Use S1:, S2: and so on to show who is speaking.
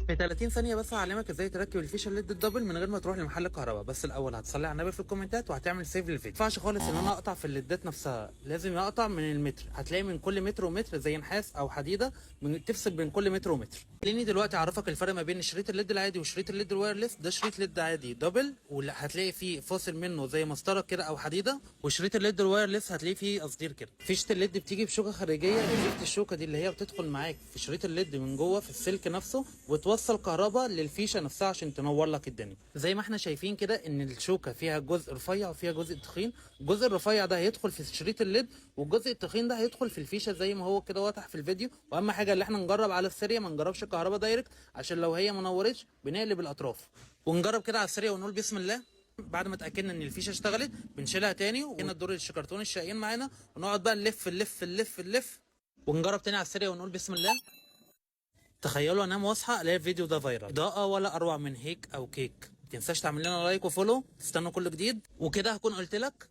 S1: في 30 ثانية بس هعلمك ازاي تركب الفيشة الليد الدبل من غير ما تروح لمحل الكهرباء. بس الاول هتصلي على النبي في الكومنتات وهتعمل سيف للفيديو. ما ينفعش خالص ان انا اقطع في الليدات نفسها، لازم اقطع من المتر. هتلاقي من كل متر ومتر زي نحاس او حديدة تفصل بين كل متر ومتر. خليني دلوقتي اعرفك الفرق ما بين شريط الليد العادي وشريط الليد الوايرلس. ده شريط ليد عادي دبل وهتلاقي فيه فاصل منه زي مسطرة كده او حديدة، وشريط الليد الوايرلس هتلاقيه فيه قصدير كده. فيشة الليد بتيجي بشوكة خارجية. فيشة الشوكة دي اللي هي بتدخل معاك في شريط الليد من جوه في السلك نفسه وتوصل كهرباء للفيشه نفسها عشان تنور لك الدنيا. زي ما احنا شايفين كده ان الشوكه فيها جزء رفيع وفيها جزء تخين. الجزء الرفيع ده هيدخل في شريط الليد، والجزء التخين ده هيدخل في الفيشه زي ما هو كده واضح في الفيديو. واهم حاجه اللي احنا نجرب على السريع، ما نجربش كهرباء دايركت عشان لو هي ما نورتش بنقلب الاطراف. ونجرب كده على السريع ونقول بسم الله. بعد ما اتاكدنا ان الفيشه اشتغلت بنشيلها تاني، وهنا الدور الشكرتون الشقيين معانا، ونقعد بقى نلف نلف نلف نلف ونجرب تاني على السريع ونقول بسم الله. تخيلوا انام واصحى الاقي الفيديو ده فايرال. اضاءه ولا اروع من هيك او كيك. متنساش تعمل لنا لايك وفولو، تستنوا كل جديد. وكده هكون قلت لك